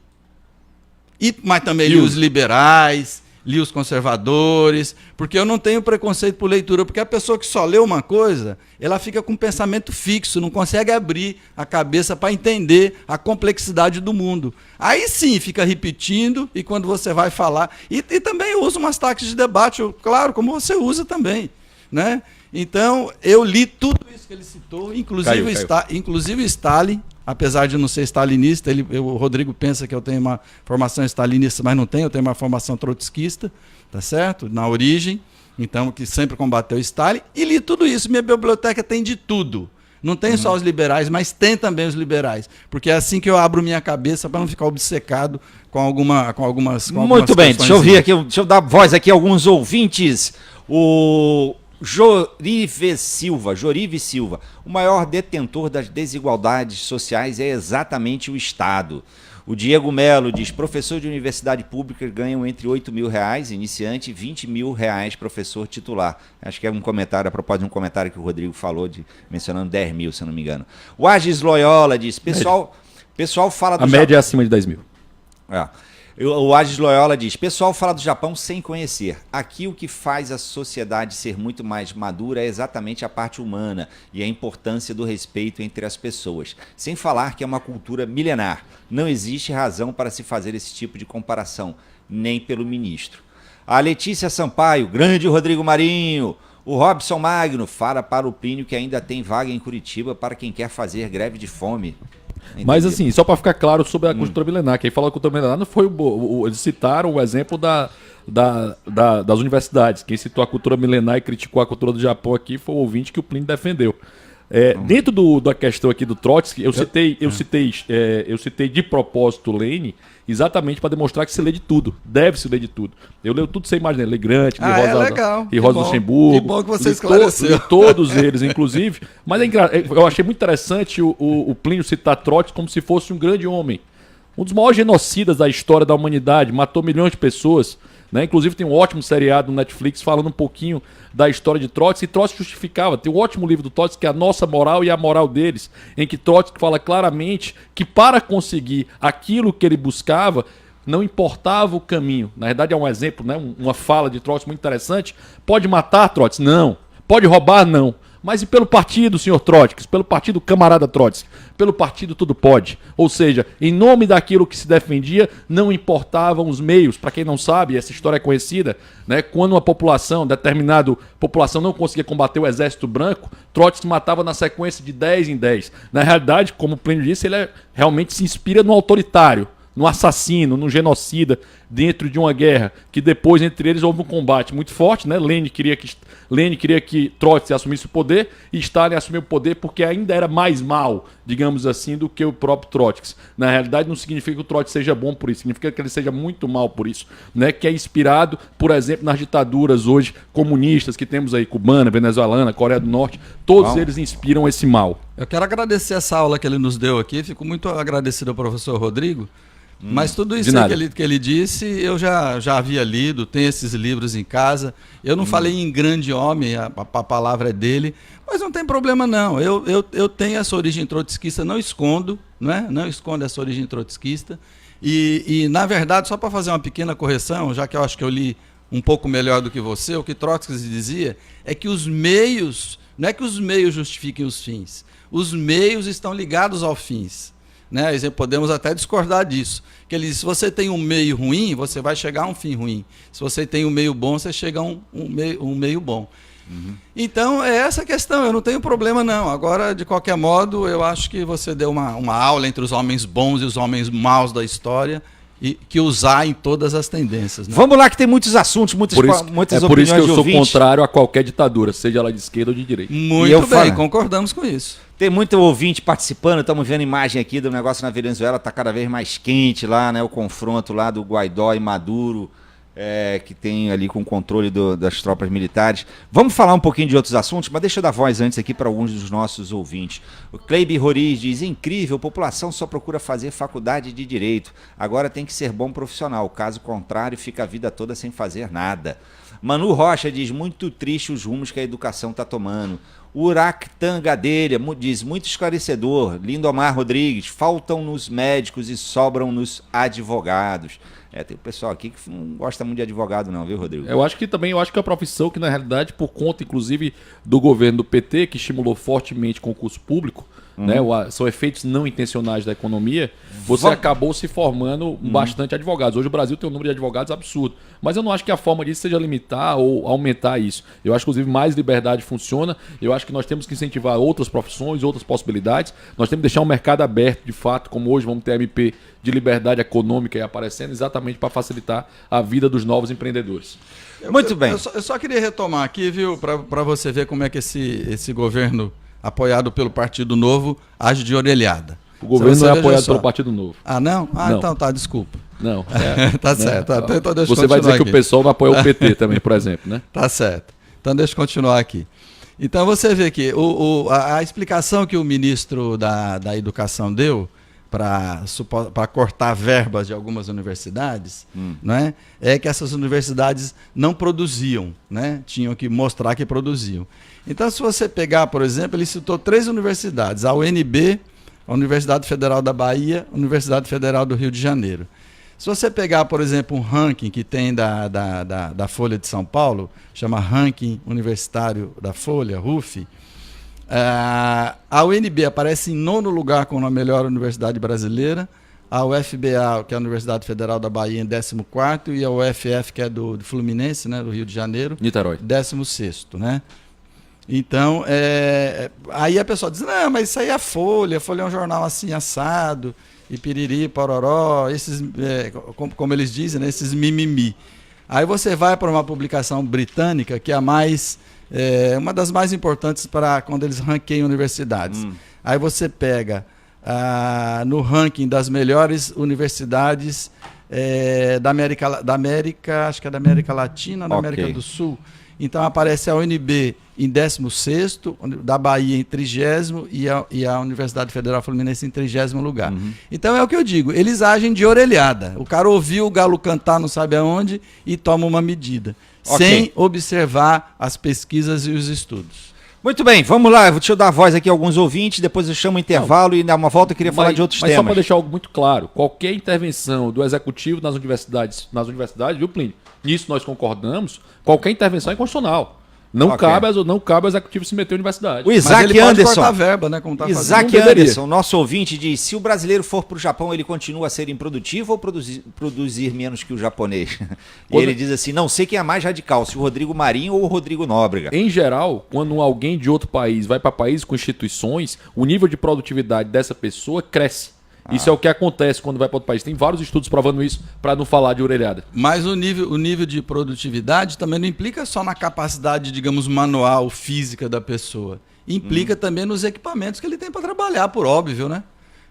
Mas também li os liberais, li os conservadores, porque eu não tenho preconceito por leitura, porque a pessoa que só lê uma coisa, ela fica com um pensamento fixo, não consegue abrir a cabeça para entender a complexidade do mundo. Aí sim, fica repetindo, e quando você vai falar... E também eu uso umas táticas de debate, claro, como você usa também, né? Então, eu li tudo isso que ele citou, inclusive Stalin, apesar de não ser stalinista, o Rodrigo pensa que eu tenho uma formação stalinista, mas não tenho, eu tenho uma formação trotskista, tá certo? Na origem, então, que sempre combateu Stalin, e li tudo isso. Minha biblioteca tem de tudo. Não tem só os liberais, mas tem também os liberais, porque é assim que eu abro minha cabeça para não ficar obcecado com algumas Muito bem, deixa eu ouvir aqui, deixa eu dar voz aqui a alguns ouvintes. O Jorive Silva, o maior detentor das desigualdades sociais é exatamente o Estado. O Diego Melo diz, professor de universidade pública ganham entre R$8.000, iniciante, e R$20.000, professor titular. Acho que é um comentário, a propósito de um comentário que o Rodrigo falou, mencionando 10 mil, se eu não me engano. O Agis Loyola diz, pessoal fala do A média é acima de 10 mil. O Agis Loyola diz, pessoal fala do Japão sem conhecer. Aqui o que faz a sociedade ser muito mais madura é exatamente a parte humana e a importância do respeito entre as pessoas. Sem falar que é uma cultura milenar. Não existe razão para se fazer esse tipo de comparação, nem pelo ministro. A Letícia Sampaio, grande Rodrigo Marinho. O Robson Magno fala para o Plínio que ainda tem vaga em Curitiba para quem quer fazer greve de fome. Entendi. Mas assim, só para ficar claro sobre a cultura milenar, quem falou da cultura milenar não foi eles citaram o exemplo das universidades. Quem citou a cultura milenar e criticou a cultura do Japão aqui foi o ouvinte que o Plínio defendeu. Dentro da questão aqui do Trotsky, eu citei de propósito Lênin, exatamente para demonstrar que se lê de tudo, deve se ler de tudo. Eu leio tudo sem imaginar, leio Grant, e Rosa Luxemburgo, que bom que você esclareceu. Li todos eles, inclusive. Mas eu achei muito interessante o Plínio citar Trotsky como se fosse um grande homem. Um dos maiores genocidas da história da humanidade, matou milhões de pessoas. Né? Inclusive tem um ótimo seriado no Netflix falando um pouquinho da história de Trotsky, e Trotsky justificava. Tem um ótimo livro do Trotsky que é A Nossa Moral e a Moral Deles, em que Trotsky fala claramente que para conseguir aquilo que ele buscava, não importava o caminho. Na verdade é um exemplo, né? Uma fala de Trotsky muito interessante. Pode matar, Trotsky? Não. Pode roubar? Não. Mas e pelo partido, senhor Trotsky? Pelo partido camarada Trotsky? Pelo partido tudo pode. Ou seja, em nome daquilo que se defendia, não importavam os meios. Para quem não sabe, essa história é conhecida, né? Quando uma determinada população não conseguia combater o exército branco, Trotsky matava na sequência de 10 em 10. Na realidade, como o Plínio disse, ele realmente se inspira no autoritário, no assassino, no genocida, dentro de uma guerra, que depois entre eles houve um combate muito forte, né? Lenin queria que Trotsky assumisse o poder e Stalin assumiu o poder porque ainda era mais mal, digamos assim, do que o próprio Trotsky. Na realidade não significa que o Trotsky seja bom por isso, significa que ele seja muito mal por isso, né? Que é inspirado, por exemplo, nas ditaduras hoje comunistas que temos aí, cubana, venezuelana, Coreia do Norte, todos eles inspiram esse mal. Eu quero agradecer essa aula que ele nos deu aqui, fico muito agradecido ao professor Rodrigo. Mas tudo isso que ele disse, eu já havia lido, tenho esses livros em casa. Eu não falei em grande homem, a palavra é dele, mas não tem problema não. Eu tenho essa origem trotskista, não escondo, né? Não escondo essa origem trotskista. E na verdade, só para fazer uma pequena correção, já que eu acho que eu li um pouco melhor do que você, o que Trotsky dizia é que os meios, não é que os meios justifiquem os fins, os meios estão ligados aos fins. Né? Podemos até discordar disso. Que ele diz, se você tem um meio ruim, você vai chegar a um fim ruim. Se você tem um meio bom, você chega a um meio bom. Então, é essa a questão, eu não tenho problema não. Agora, de qualquer modo, eu acho que você deu uma aula entre os homens bons e os homens maus da história, e que usar em todas as tendências. Né? Vamos lá que tem muitos assuntos, muitas opiniões por isso que eu de sou ouvintes. contrário a qualquer ditadura, seja ela de esquerda ou de direita. Muito bem, concordamos com isso. Tem muito ouvinte participando, estamos vendo imagem aqui do negócio na Venezuela, está cada vez mais quente lá, né? O confronto lá do Guaidó e Maduro, que tem ali com o controle das tropas militares. Vamos falar um pouquinho de outros assuntos, mas deixa eu dar voz antes aqui para alguns dos nossos ouvintes. O Cleibe Roriz diz, incrível, população só procura fazer faculdade de Direito, agora tem que ser bom profissional, caso contrário fica a vida toda sem fazer nada. Manu Rocha diz, muito triste os rumos que a educação está tomando. Uractan Gadelha diz, muito esclarecedor. Lindomar Rodrigues, faltam nos médicos e sobram nos advogados. Tem o pessoal aqui que não gosta muito de advogado não, viu, Rodrigo? Eu acho que é uma profissão que, na realidade, por conta, inclusive, do governo do PT, que estimulou fortemente concurso público, né, são efeitos não intencionais da economia, você acabou se formando bastante advogados. Hoje o Brasil tem um número de advogados absurdo. Mas eu não acho que a forma disso seja limitar ou aumentar isso. Eu acho que, inclusive, mais liberdade funciona. Eu acho que nós temos que incentivar outras profissões, outras possibilidades. Nós temos que deixar um mercado aberto, de fato, como hoje vamos ter MP de liberdade econômica aí aparecendo, exatamente para facilitar a vida dos novos empreendedores. Muito bem. Eu só queria retomar aqui, viu, para você ver como é que esse governo apoiado pelo Partido Novo age de orelhada. O governo não é apoiado pelo Partido Novo. Ah, não? Ah, não. Então tá, desculpa. Não. Tá certo. Então deixa eu Você vai dizer aqui. que o pessoal vai apoiar o PT também, por exemplo, né? Tá certo. Então deixa eu continuar aqui. Então você vê que a explicação que o ministro da Educação deu para cortar verbas de algumas universidades, né, é que essas universidades não produziam, né, tinham que mostrar que produziam. Então, se você pegar, por exemplo, ele citou 3 universidades, a UNB, a Universidade Federal da Bahia, a Universidade Federal do Rio de Janeiro. Se você pegar, por exemplo, um ranking que tem da Folha de São Paulo, chama Ranking Universitário da Folha, RUF, a UNB aparece em 9º lugar como a melhor universidade brasileira, a UFBA, que é a Universidade Federal da Bahia, em 14º, e a UFF, que é do Fluminense, né, do Rio de Janeiro, Niterói, 16º, né? Então, aí a pessoa diz, não, mas isso aí é a Folha é um jornal assim, assado, e piriri, pororó, esses, como eles dizem, né, esses mimimi. Aí você vai para uma publicação britânica, que é uma das mais importantes para quando eles ranqueiam universidades. Aí você pega no ranking das melhores universidades da América, acho que é da América Latina, da América do Sul. Então aparece a UNB em 16º, da Bahia em 30º e a Universidade Federal Fluminense em 30º lugar. Então é o que eu digo, eles agem de orelhada. O cara ouviu o galo cantar não sabe aonde e toma uma medida, sem observar as pesquisas e os estudos. Muito bem, vamos lá, deixa eu dar voz aqui a alguns ouvintes, depois eu chamo o intervalo e dar uma volta eu queria falar de outros temas. Mas só para deixar algo muito claro, qualquer intervenção do Executivo nas universidades, viu, Plínio? Nisso nós concordamos, qualquer intervenção é inconstitucional. Não cabe ao Executivo se meter na universidade. O Isaac Mas ele Anderson, pode cortar a verba, né, como tá Isaac fazendo. Anderson, nosso ouvinte, diz, se o brasileiro for para o Japão, ele continua a ser improdutivo ou produzir menos que o japonês? E ele diz assim, não sei quem é mais radical, se o Rodrigo Marinho ou o Rodrigo Nóbrega. Em geral, quando alguém de outro país vai para países com instituições, o nível de produtividade dessa pessoa cresce. Isso é o que acontece quando vai para outro país. Tem vários estudos provando isso, para não falar de orelhada. Mas o nível de produtividade também não implica só na capacidade, digamos, manual, física da pessoa. Implica também nos equipamentos que ele tem para trabalhar, por óbvio, né?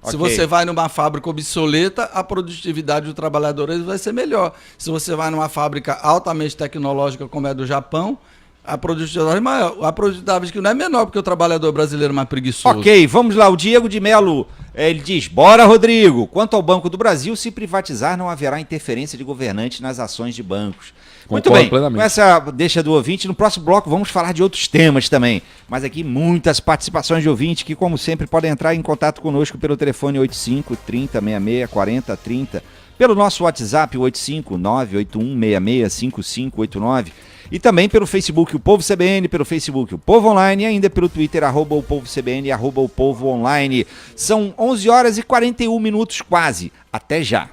Se você vai numa fábrica obsoleta, a produtividade do trabalhador vai ser melhor. Se você vai numa fábrica altamente tecnológica, como é do Japão, a produtividade é maior. A produtividade não é menor, porque o trabalhador brasileiro é mais preguiçoso. Ok, vamos lá. O Diego de Melo, ele diz, bora, Rodrigo. Quanto ao Banco do Brasil, se privatizar, não haverá interferência de governante nas ações de bancos. Muito bem, com essa deixa do ouvinte, no próximo bloco vamos falar de outros temas também. Mas aqui muitas participações de ouvintes que, como sempre, podem entrar em contato conosco pelo telefone 85 30 66 40 30, pelo nosso WhatsApp 859 8166 5589 e também pelo Facebook O Povo CBN, pelo Facebook O Povo Online e ainda pelo Twitter @o Povo CBN, @o Povo Online. São 11 horas e 41 minutos quase. Até já.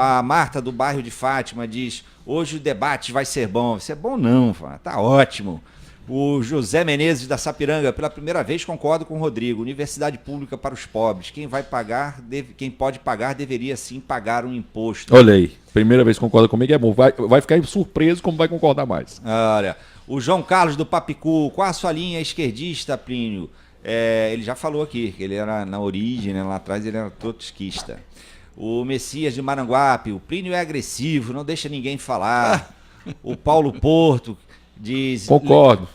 A Marta do bairro de Fátima diz: hoje o debate vai ser bom. Vai ser bom não, tá ótimo. O José Menezes da Sapiranga: pela primeira vez concordo com o Rodrigo. Universidade pública para os pobres. Quem pode pagar deveria sim pagar um imposto. Olha aí, primeira vez que concorda comigo é bom. Vai ficar surpreso como vai concordar mais. Olha, o João Carlos do Papicu: qual a sua linha esquerdista, Plínio? Ele já falou aqui que ele era na origem, né, lá atrás ele era trotskista. O Messias de Maranguape: o Plínio é agressivo, não deixa ninguém falar. O Paulo Porto diz... Concordo.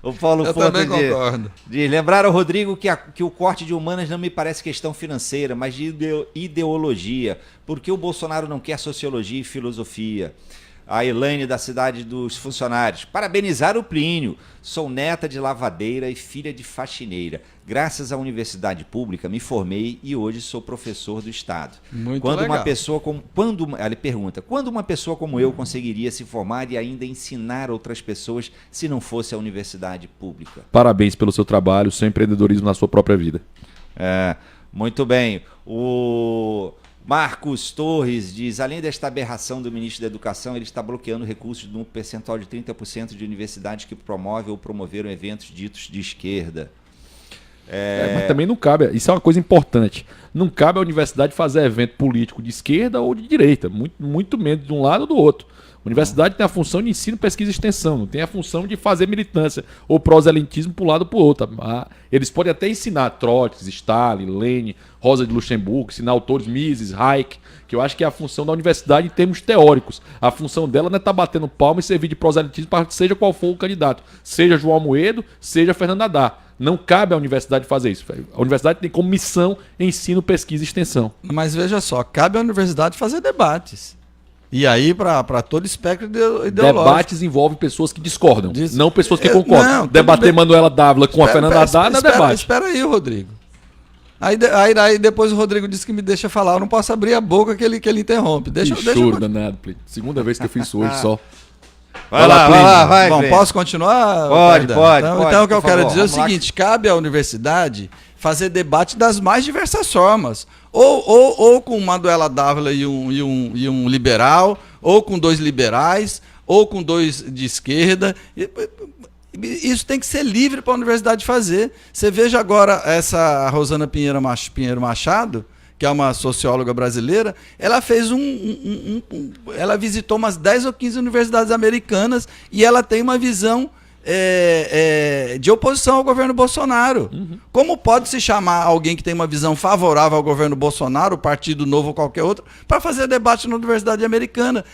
O Paulo Eu Porto também concordo. diz: lembrar ao Rodrigo que o corte de humanas não me parece questão financeira, mas de ideologia. Porque o Bolsonaro não quer sociologia e filosofia. A Elaine da Cidade dos Funcionários: parabenizar o Plínio. Sou neta de lavadeira e filha de faxineira. Graças à universidade pública me formei e hoje sou professor do Estado. Muito legal. Ele pergunta: quando uma pessoa como eu conseguiria se formar e ainda ensinar outras pessoas se não fosse a universidade pública? Parabéns pelo seu trabalho, seu empreendedorismo na sua própria vida. Muito bem. O Marcos Torres diz: além desta aberração do ministro da Educação, ele está bloqueando recursos no percentual de 30% de universidades que promovem ou promoveram eventos ditos de esquerda. Mas também não cabe, isso é uma coisa importante, não cabe à universidade fazer evento político de esquerda ou de direita, muito menos de um lado ou do outro. A universidade tem a função de ensino, pesquisa e extensão, não tem a função de fazer militância ou proselitismo para um lado ou para o outro. Eles podem até ensinar Trotsky, Stalin, Lenin, Rosa de Luxemburgo, ensinar autores Mises, Hayek, que eu acho que é a função da universidade em termos teóricos. A função dela não é estar batendo palma e servir de proselitismo para seja qual for o candidato, seja João Amoedo, seja Fernando Haddad. Não cabe à universidade fazer isso. A universidade tem como missão ensino, pesquisa e extensão. Mas veja só, cabe à universidade fazer debates. E aí, para todo espectro ideológico. Debates envolvem pessoas que discordam, não pessoas que concordam. Não, debater Manuela Dávila com a Fernanda Haddad não é debate. Espera aí, Rodrigo. Aí depois o Rodrigo disse que me deixa falar. Eu não posso abrir a boca que ele interrompe. Deixa choro danado, Plínio. Segunda vez que eu fiz isso hoje só. Vai lá. Bom, posso continuar? Pode. Então o que eu quero dizer é o Vamos lá. seguinte: cabe à universidade fazer debate das mais diversas formas. Ou com Manuela Dávila e um liberal, ou com dois liberais, ou com dois de esquerda. Isso tem que ser livre para a universidade fazer. Você veja agora essa Rosana Pinheiro Machado, que é uma socióloga brasileira, ela fez ela visitou umas 10 ou 15 universidades americanas e ela tem uma visão de oposição ao governo Bolsonaro. Como pode se chamar alguém que tem uma visão favorável ao governo Bolsonaro, o Partido Novo ou qualquer outro, para fazer debate na universidade americana?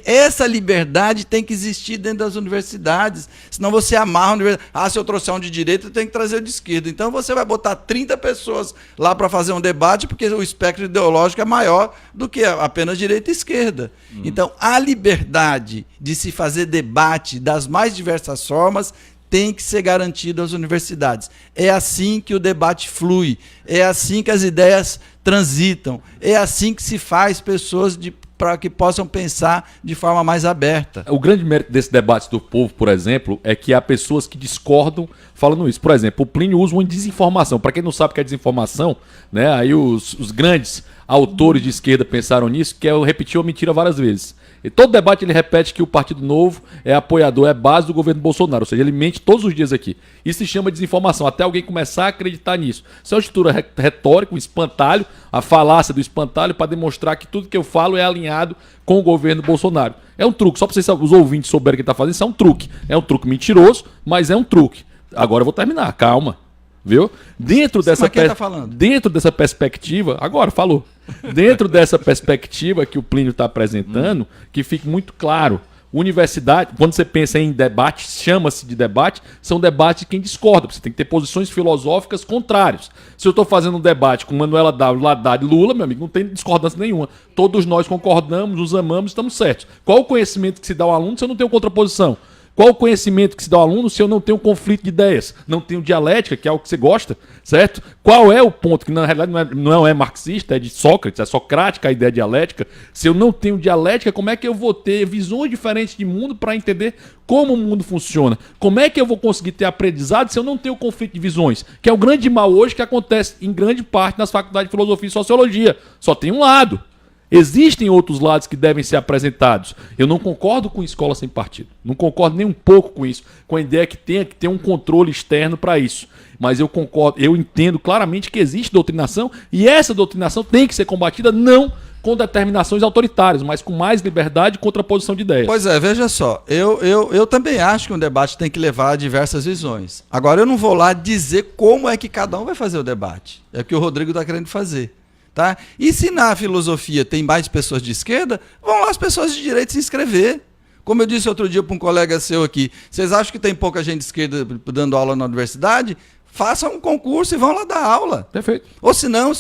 Essa liberdade tem que existir dentro das universidades, senão você amarra a universidade. Se eu trouxer um de direita, eu tenho que trazer o de esquerda. Então você vai botar 30 pessoas lá para fazer um debate, porque o espectro ideológico é maior do que apenas direita e esquerda. Então, a liberdade de se fazer debate das mais diversas formas tem que ser garantida às universidades. É assim que o debate flui, é assim que as ideias transitam, é assim que se faz pessoas para que possam pensar de forma mais aberta. O grande mérito desse debate do povo, por exemplo, é que há pessoas que discordam falando isso. Por exemplo, o Plínio usa uma desinformação. Para quem não sabe o que é desinformação, né, aí os grandes autores de esquerda pensaram nisso, que repetiu a mentira várias vezes. E todo debate ele repete que o Partido Novo é apoiador, é base do governo Bolsonaro. Ou seja, ele mente todos os dias aqui. Isso se chama desinformação, até alguém começar a acreditar nisso. Isso é uma estrutura retórica, um espantalho, a falácia do espantalho para demonstrar que tudo que eu falo é alinhado com o governo Bolsonaro. É um truque, só para os ouvintes souberem o que está fazendo, isso é um truque. É um truque mentiroso, mas é um truque. Agora eu vou terminar, calma. Viu? Dentro dessa perspectiva, agora falou. Dentro dessa perspectiva que o Plínio está apresentando, que fique muito claro. Universidade, quando você pensa em debate, chama-se de debate, são debates de quem discorda. Você tem que ter posições filosóficas contrárias. Se eu estou fazendo um debate com Manuela Dávila, Haddad e Lula, meu amigo, não tem discordância nenhuma. Todos nós concordamos, nos amamos, estamos certos. Qual o conhecimento que se dá ao aluno se eu não tenho contraposição? Qual o conhecimento que se dá ao aluno se eu não tenho conflito de ideias? Não tenho dialética, que é algo que você gosta, certo? Qual é o ponto, que na realidade não é marxista, é de Sócrates, é socrática a ideia dialética. Se eu não tenho dialética, como é que eu vou ter visões diferentes de mundo para entender como o mundo funciona? Como é que eu vou conseguir ter aprendizado se eu não tenho conflito de visões? Que é o grande mal hoje que acontece em grande parte nas faculdades de filosofia e sociologia. Só tem um lado. Existem outros lados que devem ser apresentados. Eu não concordo com escola sem partido. Não concordo nem um pouco com isso. Com a ideia que tenha que ter um controle externo para isso. Mas eu concordo, eu entendo claramente que existe doutrinação e essa doutrinação tem que ser combatida não com determinações autoritárias, mas com mais liberdade e contraposição de ideias. Pois é, veja só, eu também acho que um debate tem que levar a diversas visões. Agora, eu não vou lá dizer como é que cada um vai fazer o debate. É o que o Rodrigo está querendo fazer. Tá? E se na filosofia tem mais pessoas de esquerda, vão lá as pessoas de direita se inscrever. Como eu disse outro dia para um colega seu aqui, vocês acham que tem pouca gente de esquerda dando aula na universidade? Façam um concurso e vão lá dar aula. Perfeito. Ou se não,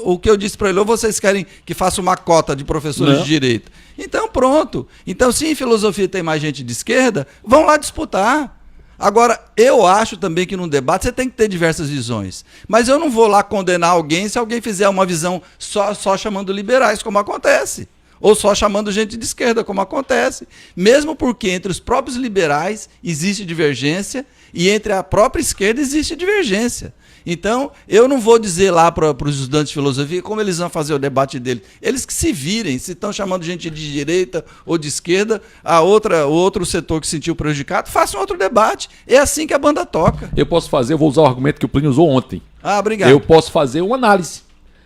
o que eu disse para ele, ou vocês querem que faça uma cota de professores de direito. Então pronto. Então se em filosofia tem mais gente de esquerda, vão lá disputar. Agora, eu acho também que num debate você tem que ter diversas visões. Mas eu não vou lá condenar alguém se alguém fizer uma visão só chamando liberais, como acontece. Ou só chamando gente de esquerda, como acontece. Mesmo porque entre os próprios liberais existe divergência e entre a própria esquerda existe divergência. Então, eu não vou dizer lá para os estudantes de filosofia como eles vão fazer o debate deles. Eles que se virem, se estão chamando gente de direita ou de esquerda, o outro setor que se sentiu prejudicado, façam outro debate. É assim que a banda toca. Eu vou usar o argumento que o Plínio usou ontem. Ah, obrigado. Eu posso fazer uma análise.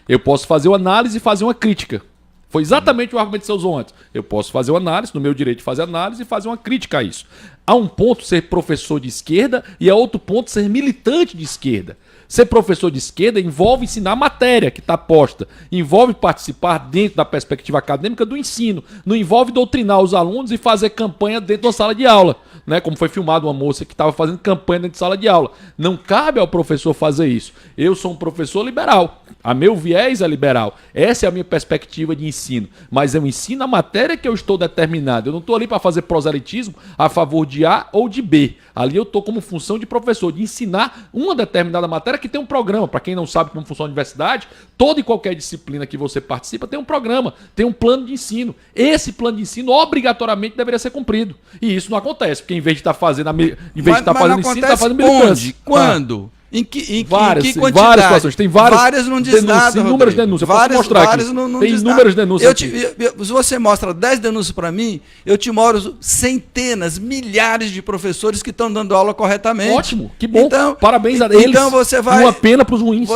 Eu posso fazer uma análise e fazer uma crítica. Foi exatamente o argumento que você usou antes. Eu posso fazer uma análise, no meu direito de fazer análise e fazer uma crítica a isso. Há um ponto ser professor de esquerda e há outro ponto ser militante de esquerda. Ser professor de esquerda envolve ensinar a matéria que está posta, envolve participar dentro da perspectiva acadêmica do ensino, não envolve doutrinar os alunos e fazer campanha dentro da sala de aula, né? Como foi filmado uma moça que estava fazendo campanha dentro de sala de aula. Não cabe ao professor fazer isso. Eu sou um professor liberal, a meu viés é liberal, essa é a minha perspectiva de ensino, mas eu ensino a matéria que eu estou determinado, eu não estou ali para fazer proselitismo a favor de A ou de B, ali eu estou como função de professor, de ensinar uma determinada matéria que tem um programa. Para quem não sabe como funciona a universidade, toda e qualquer disciplina que você participa tem um programa, tem um plano de ensino. Esse plano de ensino obrigatoriamente deveria ser cumprido. E isso não acontece, porque em vez de estar fazendo, fazendo ensino, está fazendo militância. Quando? Em que várias situações. Tem várias não diz nada, inúmeras denúncias. Várias, eu posso mostrar várias aqui. Não tem diz inúmeras nada. denúncias Se você mostra 10 denúncias para mim, eu te mostro centenas, milhares de professores que estão dando aula corretamente. Ótimo, que bom. Então, parabéns a eles. Então você vai... Uma pena para os ruins.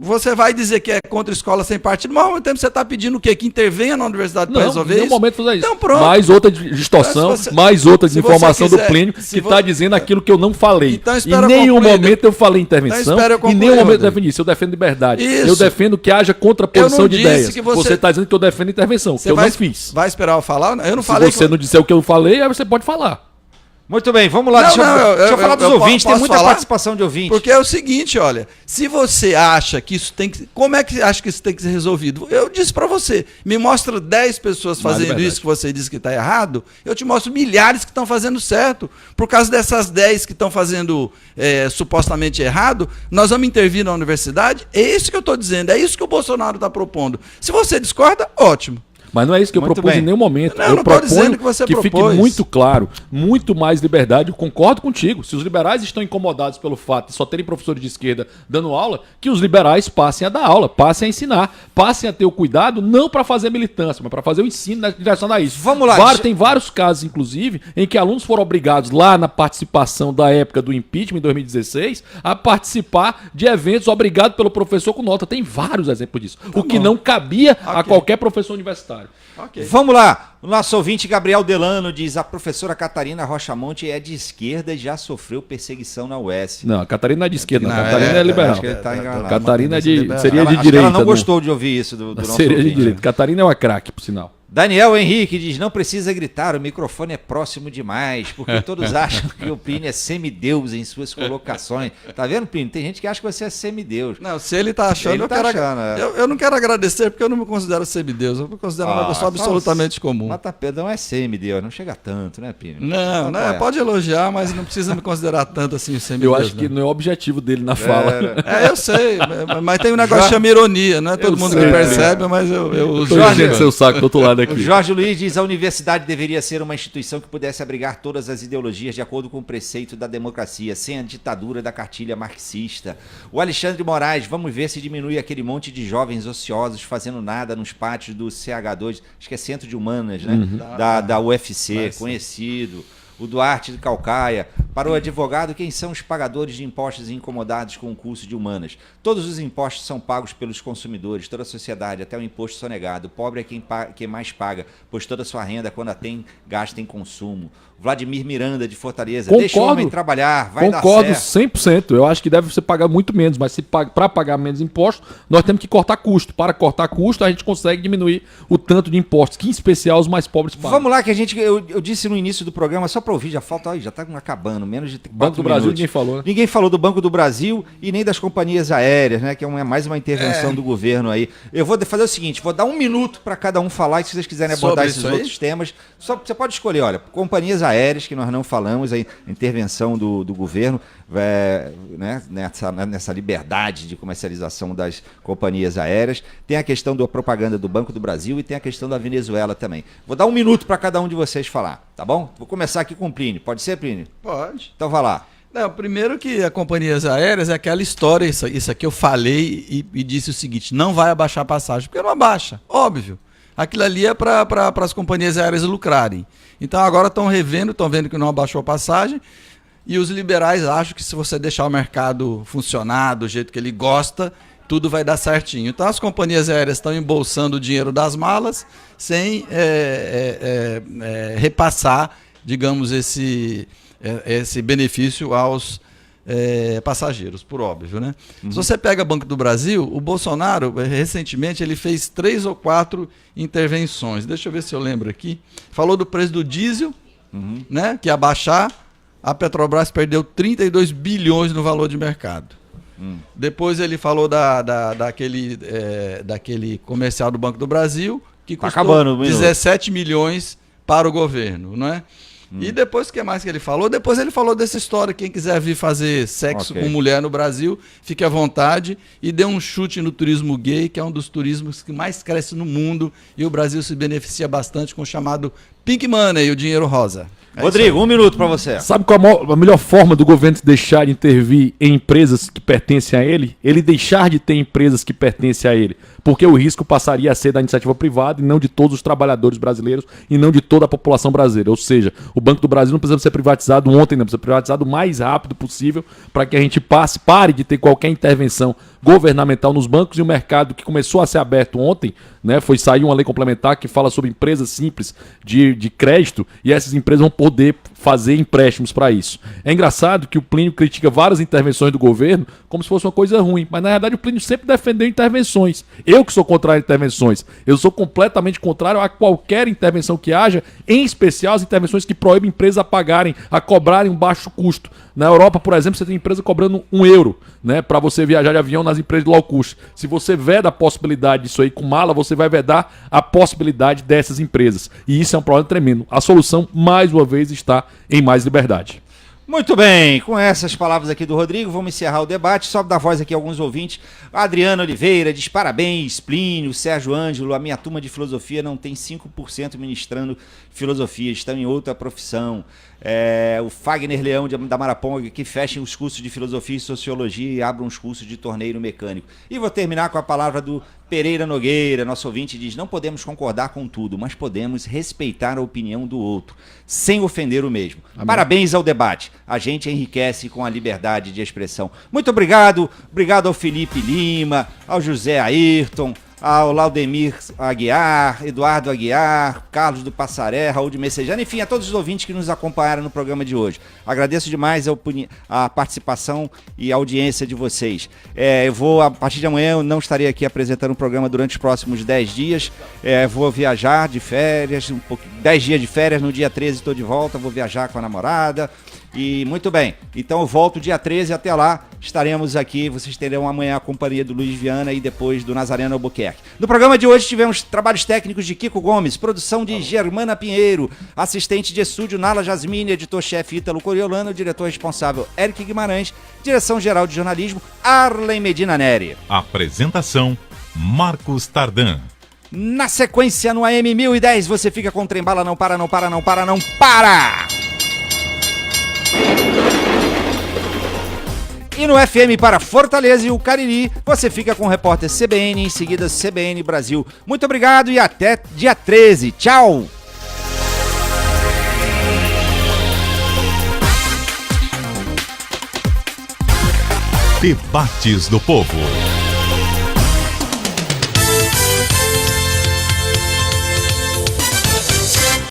Você vai dizer que é contra escola sem partido, mas ao mesmo tempo você está pedindo o quê? Que intervenha na universidade para resolver isso? Não, momento fazer isso. Então pronto. Mais outra distorção, mais outra desinformação do Plínio que está dizendo aquilo que eu não falei. Então, em nenhum momento eu falei intervenção, em nenhum momento eu defini isso. Eu defendo liberdade. Isso. Eu defendo que haja contraposição de ideias. Você está dizendo que eu defendo intervenção, que eu não fiz. Vai esperar eu falar? Eu não falei. Se você não disser o que eu falei, aí você pode falar. Muito bem, vamos lá. Deixa eu falar dos ouvintes, tem muita participação de ouvintes. Porque é o seguinte, olha, se você acha que isso tem que... Como é que você acha que isso tem que ser resolvido? Eu disse para você, me mostra 10 pessoas fazendo isso que você disse que está errado, eu te mostro milhares que estão fazendo certo. Por causa dessas 10 que estão fazendo supostamente errado, nós vamos intervir na universidade? É isso que eu estou dizendo, é isso que o Bolsonaro está propondo. Se você discorda, ótimo. Mas não é isso que eu propus em nenhum momento. Não, eu proponho que fique muito claro, muito mais liberdade. Eu concordo contigo. Se os liberais estão incomodados pelo fato de só terem professores de esquerda dando aula, que os liberais passem a dar aula, passem a ensinar, passem a ter o cuidado, não para fazer militância, mas para fazer o ensino direcionado a isso. Vamos lá. Tem vários casos, inclusive, em que alunos foram obrigados, lá na participação da época do impeachment, em 2016, a participar de eventos obrigados pelo professor com nota. Tem vários exemplos disso. O que não cabia a qualquer professor universitário. Okay. Vamos lá. O nosso ouvinte Gabriel Delano diz: a professora Catarina Rochamonte é de esquerda e já sofreu perseguição na UES. Não, a Catarina não é de esquerda, não. A Catarina é liberal. Acho que ele tá enganado. Catarina seria de direita. Ela não gostou de ouvir isso do nosso seria ouvinte. De direita. Catarina é uma craque, por sinal. Daniel Henrique diz: não precisa gritar, o microfone é próximo demais, porque todos acham que o Plínio é semideus em suas colocações. Tá vendo, Plínio? Tem gente que acha que você é semideus. Não, se ele tá achando, eu não quero agradecer, porque eu não me considero semideus, eu me considero uma pessoa absolutamente comum. Mata Pedrão é semideus, não chega tanto, né, Plínio? Não, pode elogiar, mas não precisa me considerar tanto assim o semideus. Eu acho que não é o objetivo dele na fala. Eu sei, mas tem um negócio que chama ironia, não é todo mundo que percebe, mas eu uso. Tô enchendo seu saco do outro lado. foda aqui. O Jorge Luiz diz: a universidade deveria ser uma instituição que pudesse abrigar todas as ideologias de acordo com o preceito da democracia, sem a ditadura da cartilha marxista. O Alexandre Moraes: vamos ver se diminui aquele monte de jovens ociosos fazendo nada nos pátios do CH2, acho que é Centro de Humanas, né? Da UFC, conhecido. O Duarte de Calcaia: para o advogado, quem são os pagadores de impostos incomodados com o curso de humanas? Todos os impostos são pagos pelos consumidores, toda a sociedade, até o imposto sonegado. O pobre é quem mais paga, pois toda a sua renda, quando a tem, gasta em consumo. Vladimir Miranda, de Fortaleza: deixa o homem trabalhar, vai dar certo. Concordo 100%. Eu acho que deve ser pagar muito menos, mas para pagar menos impostos, nós temos que cortar custo. Para cortar custo, a gente consegue diminuir o tanto de impostos, que em especial os mais pobres pagam. Vamos lá, que eu disse no início do programa, só para ouvir, já falta, já está acabando, menos de 4 Banco do Brasil ninguém falou, né? Ninguém falou do Banco do Brasil e nem das companhias aéreas, né? Que é mais uma intervenção do governo aí. Eu vou fazer o seguinte, vou dar 1 minuto para cada um falar, e se vocês quiserem abordar esses outros temas, você pode escolher, olha, companhias aéreas, que nós não falamos, a intervenção do governo, né, nessa liberdade de comercialização das companhias aéreas. Tem a questão da propaganda do Banco do Brasil e tem a questão da Venezuela também. Vou dar 1 minuto para cada um de vocês falar, tá bom? Vou começar aqui com o Plínio. Pode ser, Plínio? Pode. Então vai lá. Não, primeiro que as companhias aéreas é aquela história, isso aqui eu falei e disse o seguinte: não vai abaixar a passagem, porque não abaixa, óbvio. Aquilo ali é para as companhias aéreas lucrarem. Então agora estão revendo, estão vendo que não abaixou a passagem, e os liberais acham que se você deixar o mercado funcionar do jeito que ele gosta, tudo vai dar certinho. Então as companhias aéreas estão embolsando o dinheiro das malas sem repassar, digamos, esse benefício aos passageiros, por óbvio, né? Se você pega Banco do Brasil, o Bolsonaro, recentemente, ele fez 3 ou 4 intervenções. Deixa eu ver se eu lembro aqui. Falou do preço do diesel, né? Que ia baixar. A Petrobras perdeu 32 bilhões no valor de mercado. Depois ele falou daquele comercial do Banco do Brasil, que custou 17 milhões para o governo, não é? E depois, o que mais que ele falou? Depois ele falou dessa história: quem quiser vir fazer sexo com mulher no Brasil, fique à vontade, e deu um chute no turismo gay, que é um dos turismos que mais cresce no mundo, e o Brasil se beneficia bastante com o chamado Pink Money, o dinheiro rosa. Rodrigo, 1 minuto para você. Sabe qual a melhor forma do governo deixar de intervir em empresas que pertencem a ele? Ele deixar de ter empresas que pertencem a ele. Porque o risco passaria a ser da iniciativa privada e não de todos os trabalhadores brasileiros e não de toda a população brasileira. Ou seja, o Banco do Brasil não precisa ser privatizado ontem, não precisa ser privatizado o mais rápido possível para que a gente pare de ter qualquer intervenção governamental nos bancos, e o mercado que começou a ser aberto ontem, né, saiu uma lei complementar que fala sobre empresas simples de crédito, e essas empresas vão poder fazer empréstimos para isso. É engraçado que o Plínio critica várias intervenções do governo como se fosse uma coisa ruim, mas na verdade o Plínio sempre defendeu intervenções. Eu que sou contrário a intervenções, eu sou completamente contrário a qualquer intervenção que haja, em especial as intervenções que proíbem empresas a cobrarem um baixo custo. Na Europa, por exemplo, você tem empresa cobrando €1, né, para você viajar de avião nas empresas de low cost. Se você veda a possibilidade disso aí com mala, você vai vedar a possibilidade dessas empresas. E isso é um problema tremendo. A solução, mais uma vez, está em mais liberdade. Muito bem, com essas palavras aqui do Rodrigo, vamos encerrar o debate. Só dar voz aqui a alguns ouvintes. A Adriana Oliveira diz: parabéns, Plínio, Sérgio Ângelo, a minha turma de filosofia não tem 5% ministrando filosofia, estão em outra profissão. O Fagner Leão da Maraponga, que fechem os cursos de filosofia e sociologia e abram os cursos de torneiro mecânico. E vou terminar com a palavra do Pereira Nogueira, nosso ouvinte, diz: não podemos concordar com tudo, mas podemos respeitar a opinião do outro, sem ofender o mesmo. Amém. Parabéns ao debate. A gente enriquece com a liberdade de expressão. Muito obrigado. Obrigado ao Felipe Lima, ao José Ayrton, ao Laudemir Aguiar, Eduardo Aguiar, Carlos do Passaré, Raul de Messejana, enfim, a todos os ouvintes que nos acompanharam no programa de hoje. Agradeço demais a participação e a audiência de vocês. A partir de amanhã, eu não estarei aqui apresentando o programa durante os próximos 10 dias. Vou viajar de férias, 10 dias de férias, no dia 13 estou de volta, vou viajar com a namorada. E muito bem, então eu volto dia 13, até lá estaremos aqui, vocês terão amanhã a companhia do Luiz Viana e depois do Nazareno Albuquerque. No programa de hoje tivemos trabalhos técnicos de Kiko Gomes, produção de Germana Pinheiro, assistente de estúdio Nala Jasmine, editor-chefe Ítalo Coriolano, diretor responsável Eric Guimarães, direção-geral de jornalismo Arlen Medina Neri. Apresentação Marcos Tardan. Na sequência, no AM 1010, você fica com o Trembala, não para, não para, não para, não para! E no FM para Fortaleza e o Cariri, você fica com o repórter CBN, em seguida CBN Brasil. Muito obrigado e até dia 13. Tchau! Debates do Povo.